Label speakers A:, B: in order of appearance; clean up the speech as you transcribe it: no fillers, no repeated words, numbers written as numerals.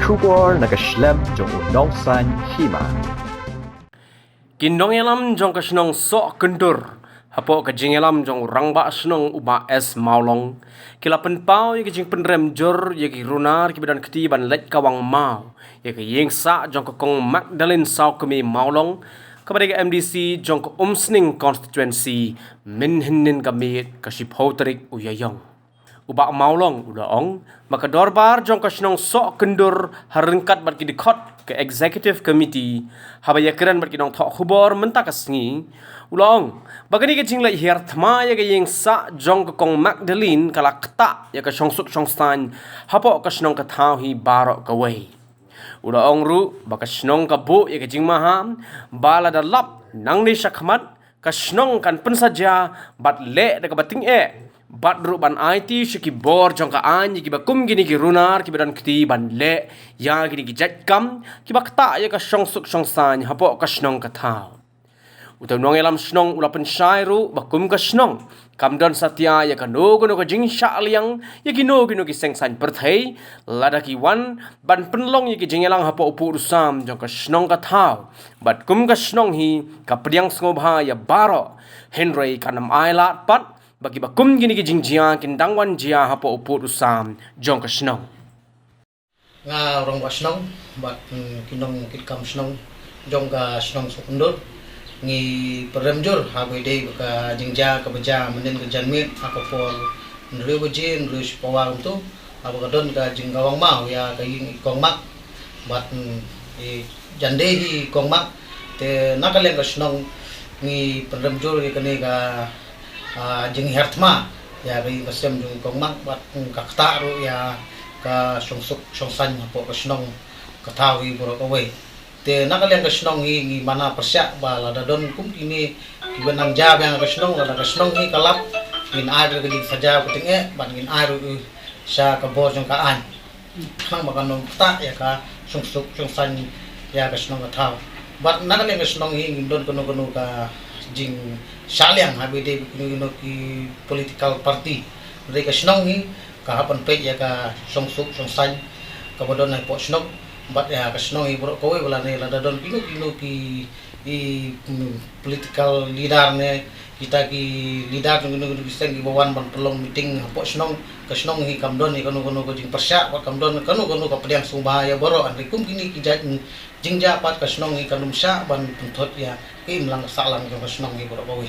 A: Shubor nagaslem jong udawsan hima.
B: Kindong elam jong kasnong sok kendur. Hapo kajing elam jong rangba asnong uba es maulong. Kila penpau yaki jing penrem jor yaki runar kibadan ketiban let kawang mau. Yaki yeng sa jong kokong Magdalene sau kemi maulong. Kepada MDC jong ke umsning constituency min hinin kami kasip hoterik uyayong. Uba maulong ulaong maka dorbar jong kasnong sok kendur harengkat bat kidikot ke executive committee habaya keran bat kidong thok khubor mentakasngi ulaong bagani ke jinglai hier thma ya ke yeng sa jong ke kong Magdalene kala kta ya ke songsuk songstan hapo kasnong ka thau hi barok ka wei ulaong ru bakasnong ka bu ya ke jing maham bala dalap nang ni sakmat kasnong kan pensaja bat le de ka bating bat ruban IT shiki bor jong ka an ki bakum gini ki runar ki badan kti ban le ya gini ki jatkam ki bakta ya ka songsuk songsan hapo ka snong ka thau utaw nong elam snong ula pen shairu bakum ka snong kamdon satya ya ka no ka jing sha liang ya ki no ki sengsan perthei lada ki wan ban penlong ya ki jing elang hapo upu rusam jong ka snong ka thau bat kum ka snong hi ka priang ngobha ya baro henry kanam ailat pat bagi bakum gini ki jingjia kindangwan jia hapo uput usam jong ka snong
C: nga rong wa snong bat kinong kitkam snong jong ka snong sukundur ngi peremjur haboi dei ka jingja ka beja menen ka janmit ako por nru bejin nru pawang tu abo ka don ka jinggawang mau ya ka ying kong mak bat jande hi kong mak te nakaleng ka snong ngi peremjur ka ni ka jing hertma ya ri masem jung kong mak bat kakta ro ya ka songsuk songsan po ka snong katawi boro ka we te nakaleng ka snong hi mana persya bala dadon kum kini kibanang jab yang ka snong la ka snong hi kalap min ar ka di saja puting ban min ar sa ka bor jong ka an khang makanong ta ya ka songsuk songsan ya ka snong ka taw bat nakaleng ka snong hi don kono ka jing saliang habi de kuno ki political party mereka snong hi kahapan pe ya ka songsuk songsan ka bodon na po snong bat ya ka snong hi bro ko wala ne la dadon kino ki political leader ne kita ki leader kuno bisang ki bawan ban pelong meeting po snong ka snong hi kamdon ni kono ko jing persya wat kamdon kono ka pediang sumbaya boro an rikum kini ki jingja pat ka snong hi kanum sya ban puntot ya ki mlang salang ka snong hi boro ko